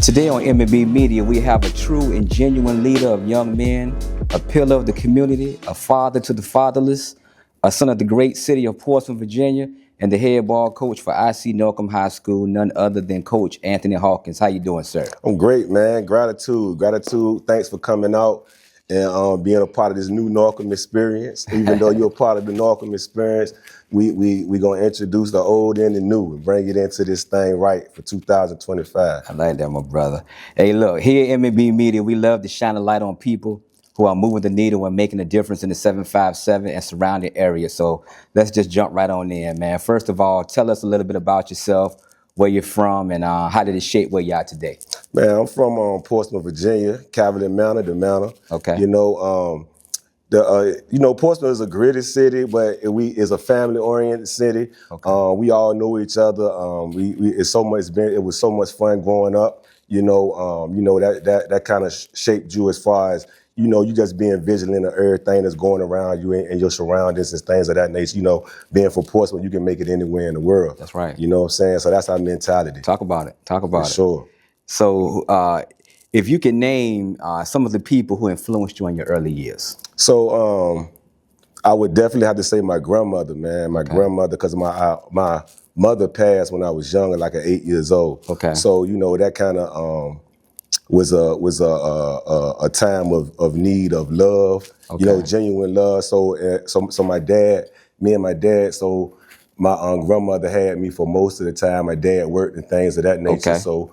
Today on M&B Media, we have a true and genuine leader of young men, a pillar of the community, a father to the fatherless, a son of the great city of Portsmouth, Virginia, and the head ball coach for IC Norcom High School, none other than Coach Anthony Hawkins. How you doing, sir? I'm great, man. Gratitude. Thanks for coming out and being a part of this new Norcom experience. Even though you're a part of the Norcom experience, we gonna introduce the old and the new and bring it into this thing right for 2025. I like that, my brother. Hey, look, here at M&B Media, we love to shine a light on people who are moving the needle and making a difference in the 757 and surrounding areas. So let's just jump right on in, man. First of all, tell us a little bit about yourself, where you're from, and how did it shape where you are today? Man, I'm from Portsmouth, Virginia, Cavalier Manor, the Manor. Okay. Portsmouth is a gritty city, but it's a family-oriented city. Okay. We all know each other. It was so much fun growing up. That kind of shaped you as far as you just being vigilant of everything that's going around you and your surroundings and things of that nature. Being from Portsmouth, you can make it anywhere in the world. That's right. You know what I'm saying? So that's our mentality. Talk about it. For sure. So if you can name some of the people who influenced you in your early years. So I would definitely have to say my grandmother, man. My grandmother, because my mother passed when I was young, like at 8 years old. Okay. So that kind of was a time of need of love. Okay. Genuine love. So my dad, me and my dad. So my grandmother had me for most of the time. My dad worked and things of that nature. Okay. So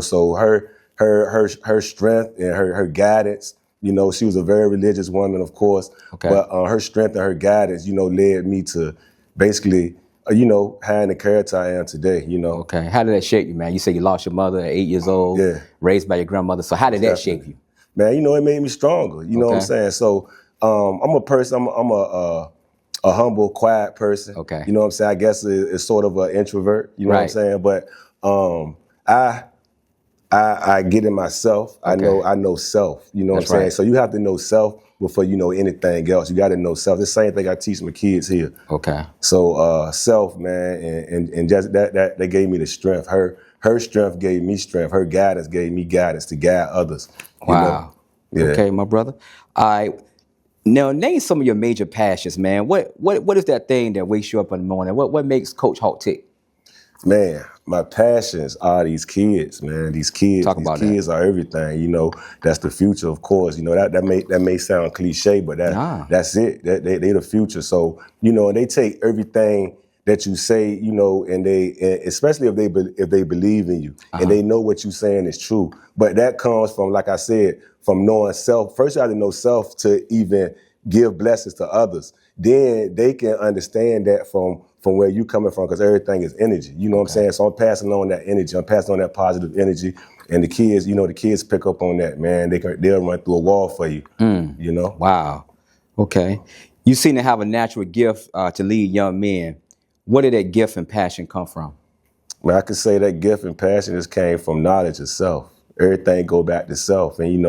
so her strength and her guidance. She was a very religious woman, of course. Okay. But her strength and her guidance, led me to basically, having the character I am today. Okay. How did that shape you, man? You said you lost your mother at 8 years old. Yeah. Raised by your grandmother. So how did that shape you? Man, it made me stronger. You know what I'm saying? So I'm a person. I'm a humble, quiet person. Okay. You know what I'm saying? I guess it's sort of an introvert. You know what I'm saying? But I get in myself. Okay. I know self. You know what I'm saying? Right. So you have to know self before you know anything else. You got to know self. The same thing I teach my kids here. Okay. So self, man, and just that gave me the strength. Her strength gave me strength. Her guidance gave me guidance to guide others. Wow. Yeah. Okay, my brother. All right. Now, name some of your major passions, man. What is that thing that wakes you up in the morning? What makes Coach Hawk tick? Man, my passions are these kids, man. These kids are everything. That's the future, of course. That may sound cliche, but that's it. They the future. So and they take everything that you say, and especially if they believe in you and they know what you're saying is true. But that comes from, like I said, from knowing self. First, you have to know self to even give blessings to others. Then they can understand that from where you coming from, because everything is energy. You know what I'm saying? So I'm passing on that energy. I'm passing on that positive energy. And the kids pick up on that, man. They'll run through a wall for you. Wow. Okay. You seem to have a natural gift to lead young men. Where did that gift and passion come from? Well, I could say that gift and passion just came from knowledge of self. Everything go back to self. And,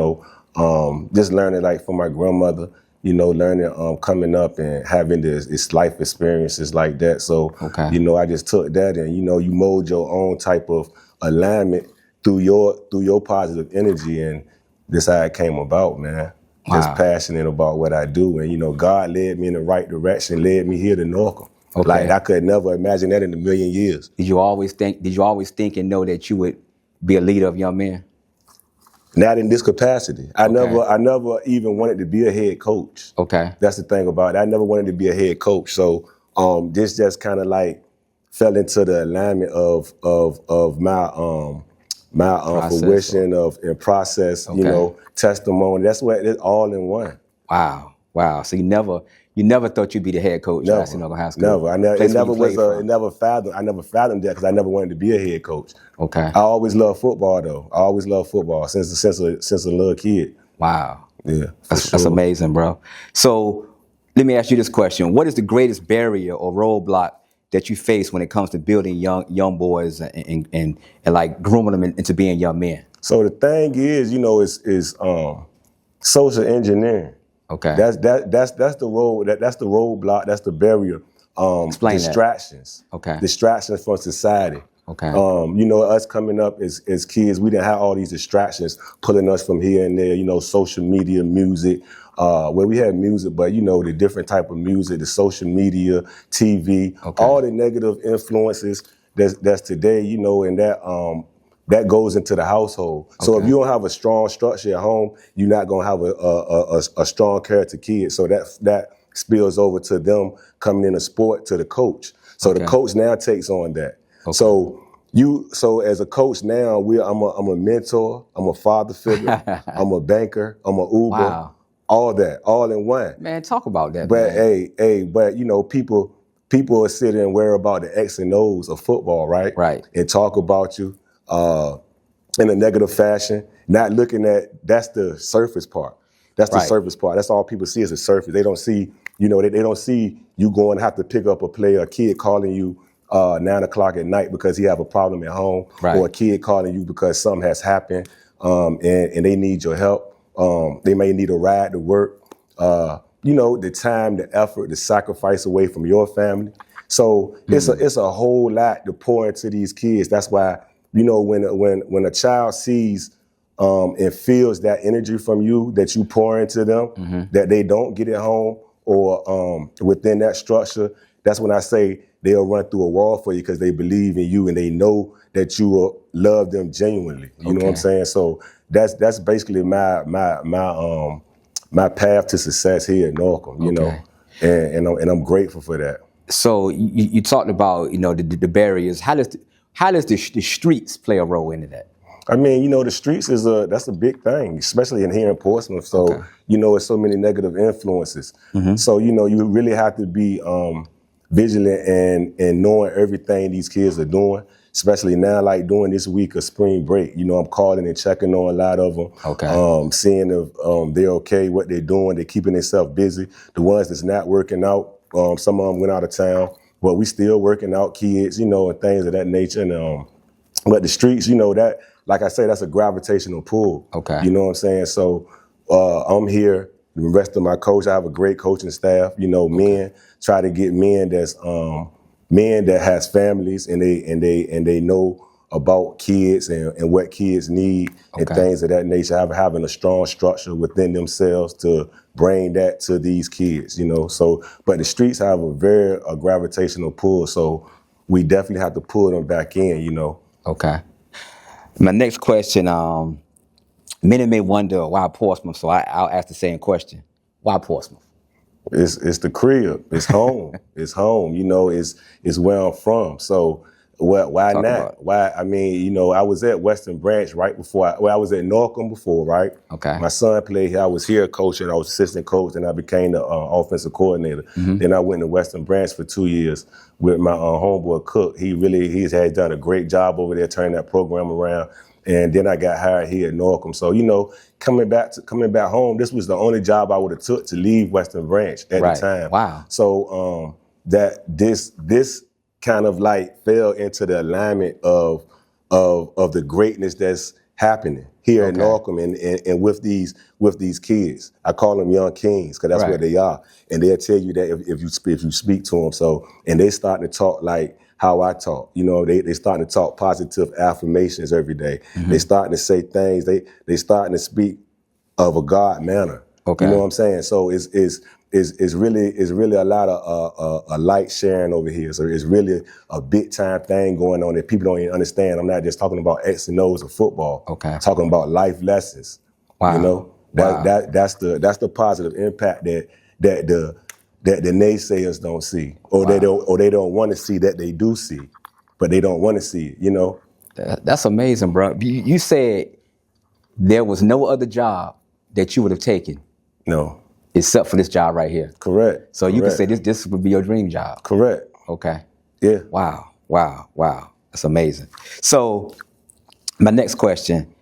just learning like from my grandmother, learning coming up and having this life experiences like that. So, I just took that and, you mold your own type of alignment through your positive energy. And this how it came about, man. Wow. Just passionate about what I do. And, God led me in the right direction, led me here to Norcom. Okay. Like I could never imagine that in a million years. Did you always think and know that you would be a leader of young men? Not in this capacity. I never even wanted to be a head coach. Okay. That's the thing about it. I never wanted to be a head coach. So this just kind of like fell into the alignment of my fruition and process, testimony. That's what it's all in one. Wow. So you never thought you'd be the head coach at Norcom High School? Never. I never fathomed that because I never wanted to be a head coach. Okay. I always loved football though. I always loved football since a little kid. Wow. Yeah. That's amazing, bro. So let me ask you this question. What is the greatest barrier or roadblock that you face when it comes to building young boys and like grooming them into being young men? So the thing is, is social engineering. Okay. That's the road. That's the roadblock. That's the barrier. Explain distractions. That. Okay. Distractions from society. Okay. You know, us coming up as kids, we didn't have all these distractions pulling us from here and there, you know, social media, music, where we had music, but, you know, the different type of music, the social media, TV, all the negative influences that's today, you know, and that goes into the household. So if you don't have a strong structure at home, you're not going to have a strong character kid. So that spills over to them coming in a sport to the coach. So the coach now takes on that. So as a coach now, I'm a mentor, I'm a father figure, I'm a banker, I'm a Uber, all that, all in one. Man, talk about that. But man. But you know, people are sitting and worry about the X and O's of football, right? Right. And talk about you in a negative fashion, not looking at that's the surface part. That's the surface part. That's all people see is the surface. They don't see, you know, they don't see you going to have to pick up a kid calling you 9 o'clock at night because he have a problem at home, or a kid calling you because something has happened and they need your help. They may need a ride to work. You know, the time, the effort, the sacrifice away from your family. So it's a whole lot to pour into these kids. That's why, you know, when a child sees and feels that energy from you that you pour into them, that they don't get at home or within that structure, that's when I say they'll run through a wall for you because they believe in you and they know that you will love them genuinely. You know what I'm saying? So that's basically my path to success here at Norcom. You know, and I'm grateful for that. So you talked about, you know, the barriers. How does the streets play a role into that? I mean, you know, the streets that's a big thing, especially in here in Portsmouth. So, you know, it's so many negative influences. So, you know, you really have to be vigilant and knowing everything these kids are doing, especially now, like during this week of spring break. You know, I'm calling and checking on a lot of them, seeing if they're okay, what they're doing. They're keeping themselves busy. The ones that's not working out, some of them went out of town, but we still working out kids, you know, and things of that nature. And but the streets, you know, that, like I say, that's a gravitational pull. You know what I'm saying? So I'm here. The rest of my coach, I have a great coaching staff. You know, men try to get men that has families and they know about kids and what kids need and things of that nature. Having a strong structure within themselves to bring that to these kids. You know, so but the streets have a gravitational pull. So we definitely have to pull them back in. You know. My next question, many may wonder why Portsmouth, so I'll ask the same question. Why Portsmouth? It's the crib. It's home. It's home. You know, it's where I'm from. So why not? Why? I mean, you know, I was at Western Branch right before. I was at Norcom before, right? My son played here. I was here coaching. I was assistant coach, and I became the offensive coordinator. Then I went to Western Branch for 2 years with my homeboy Cook. He's done a great job over there turning that program around. And then I got hired here at Norcom. So, you know, coming back home, this was the only job I would have took to leave Western Branch at the time. So that this kind of like fell into the alignment of the greatness that's happening here at Norcom and with these kids. I call them young kings because that's what they are. And they'll tell you that if you speak to them. So, and they starting to talk like how I talk. You know, they starting to talk positive affirmations every day. They starting to say things. They starting to speak of a God manner. You know what I'm saying? So it's really a lot of a light sharing over here. So it's really a big time thing going on that people don't even understand. I'm not just talking about X and O's of football. I'm talking about life lessons. You know, that's the positive impact that the naysayers don't see, or they don't want to see that they do see, but they don't want to see it. You know, that's amazing, bro. You said there was no other job that you would have taken. No. Except for this job right here. Correct. So you can say this would be your dream job. Correct. Yeah. Wow. That's amazing. So my next question,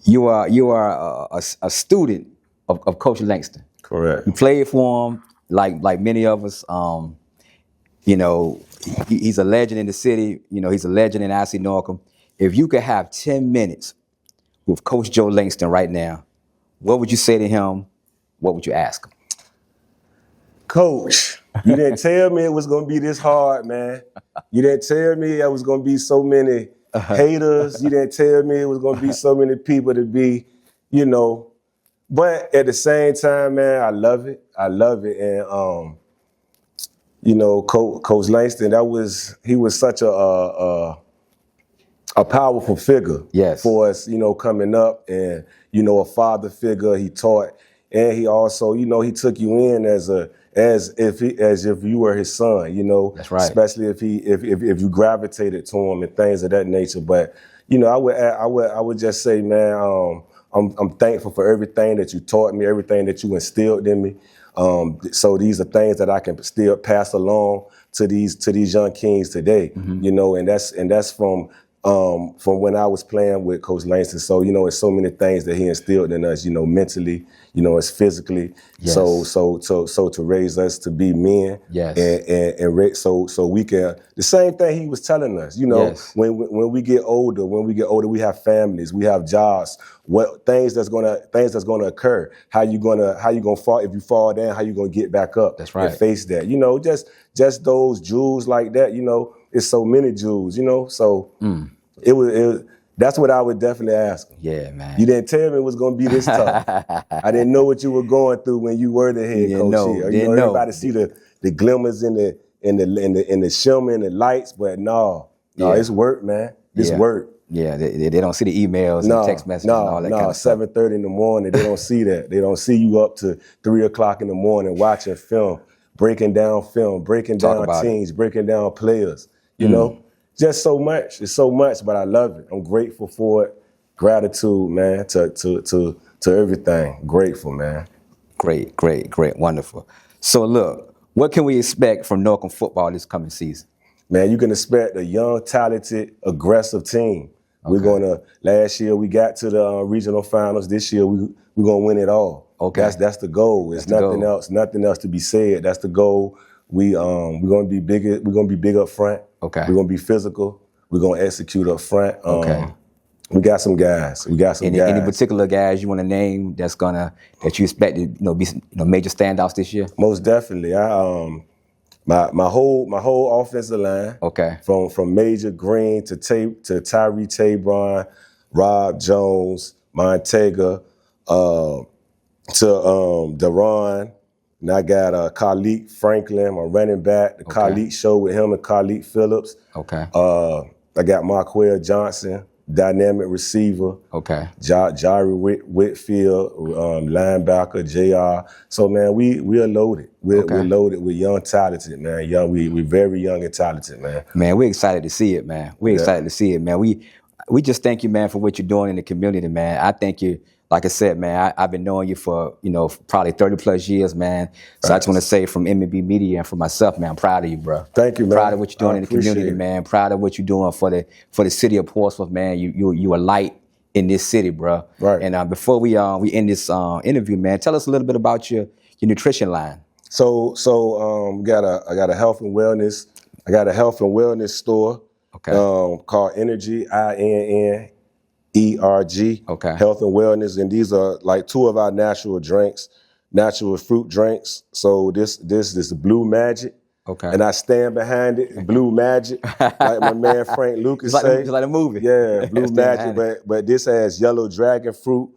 you are a student of Coach Langston. Correct. You played for him like many of us. You know, he's a legend in the city. You know, he's a legend in IC Norcom. If you could have 10 minutes with Coach Joe Langston right now, what would you say to him? What would you ask him? Coach, You didn't tell me it was gonna be this hard, man. You didn't tell me there was gonna be so many haters. You didn't tell me it was gonna be so many people to be, you know. But at the same time, man, I love it. I love it. And you know, Coach Langston, he was such a powerful figure for us, you know, coming up, and, you know, a father figure. He taught, and he also, you know, he took you in as if you were his son, you know. That's right. Especially if you gravitated to him and things of that nature. But, you know, I would just say, man, I'm thankful for everything that you taught me, everything that you instilled in me. So these are things that I can still pass along to these young kings today, you know, and that's from when I was playing with Coach Langston. So, you know, it's so many things that he instilled in us, you know, mentally, you know, it's physically. Yes. So to raise us to be men. Yes. And so we can, the same thing he was telling us, you know, yes. when we get older, we have families, we have jobs, what things that's gonna occur, how you gonna fall, if you fall down, how you gonna get back up. That's right. And face that, you know, just those jewels like that, you know. It's so many jewels, you know. So it was that's what I would definitely ask him. Yeah, man. You didn't tell me it was going to be this tough. I didn't know what you were going through when you were the head coach here. You know, everybody see the glimmers in the shimmer and the lights, but no, it's work, man. It's work. Yeah, they don't see the emails and text messages and all that kind of stuff. 7:30 in the morning, they don't see that. They don't see you up to 3 o'clock in the morning watching film, breaking down teams, breaking down players. You know, just so much. It's so much, but I love it. I'm grateful for it. Gratitude, man, to everything. Grateful, man. Great, wonderful. So look, what can we expect from Norcom Football this coming season? Man, you can expect a young, talented, aggressive team. Okay. Last year we got to the regional finals. This year we're gonna win it all. Okay. That's the goal. It's nothing else to be said. That's the goal. We're gonna be bigger. We're gonna be big up front. Okay. We're gonna be physical. We're gonna execute up front. Okay. We got some guys. Any particular guys you want to name that you expect to be major standouts this year? Most definitely. My whole offensive line. Okay. From Major Green to Tyree Tabron, Rob Jones, Montega, to Deron. And I got Khalid Franklin, my running back, the Khalid show with him and Khalid Phillips. Okay. I got Marquell Johnson, dynamic receiver. Okay. Jari Whitfield, linebacker, JR. So, man, we are loaded. We're loaded with young, talented, man. We're very young and talented, man. Man, we're excited to see it, man. We're excited to see it, man. We just thank you, man, for what you're doing in the community, man. I thank you. Like I said, man, I've been knowing you for, probably 30 plus years, man. So I just want to say from M&B Media and for myself, man, I'm proud of you, bro. Thank you, man. Proud of what you're doing in the community, man. Proud of what you're doing for the city of Portsmouth, man. You a light in this city, bro. Right. And before we end this interview, man, tell us a little bit about your nutrition line. So I got a health and wellness. I got a health and wellness store. Okay. Called Energy, INNERG, health and wellness, and these are like 2 of our natural drinks, natural fruit drinks. So this is Blue Magic, and I stand behind it, Blue Magic, like my man Frank Lucas say. It's like a movie. Yeah, Blue Magic, but this has yellow dragon fruit,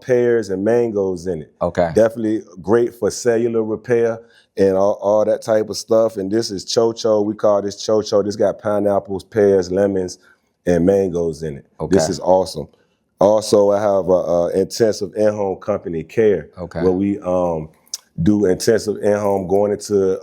pears and mangoes in it. Okay, definitely great for cellular repair and all that type of stuff. And this is Chocho. We call this Chocho. This got pineapples, pears, lemons, and mangoes in it. Okay. This is awesome. Also, I have a intensive in-home company, Care, where we do intensive in-home, going into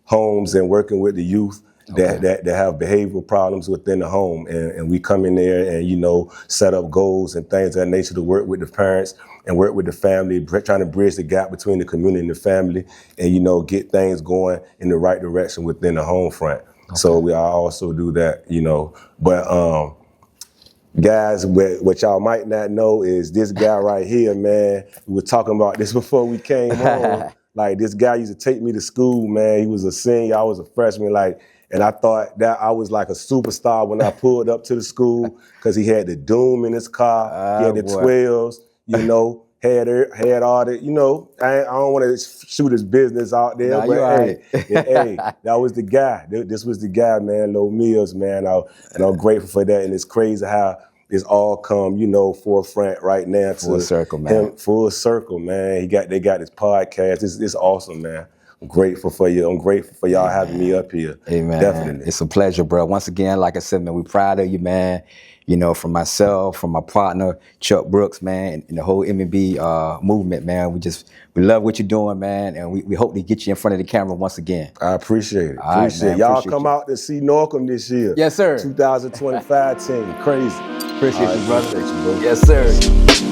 homes and working with the youth that have behavioral problems within the home. And we come in there and, set up goals and things of that nature to work with the parents and work with the family, trying to bridge the gap between the community and the family and, get things going in the right direction within the home front. Okay. So I also do that, But guys, what y'all might not know is this guy right here, man. We were talking about this before we came home. Like, this guy used to take me to school, man. He was a senior, I was a freshman, and I thought that I was like a superstar when I pulled up to the school because he had the Doom in his car. He had the 12s, had all the, you know, I don't want to shoot his business out there, nah, but hey, that was the guy. This was the guy, man, Low Mills, man. And I'm grateful for that. And it's crazy how it's all come, you know, forefront right now. Full circle, man. Full circle, man. They got this podcast. It's awesome, man. I'm grateful for you. I'm grateful for y'all having me up here. Hey, man. Definitely. It's a pleasure, bro. Once again, like I said, man, we're proud of you, man. You know, from myself, from my partner, Chuck Brooks, man, and the whole M&B movement, man. We love what you're doing, man, and we hope to get you in front of the camera once again. I appreciate it. All right, man. Y'all come out to see Norcom this year. Yes, sir. 2025 team. Crazy. Appreciate you, brother. Appreciate you, bro. Yes, sir.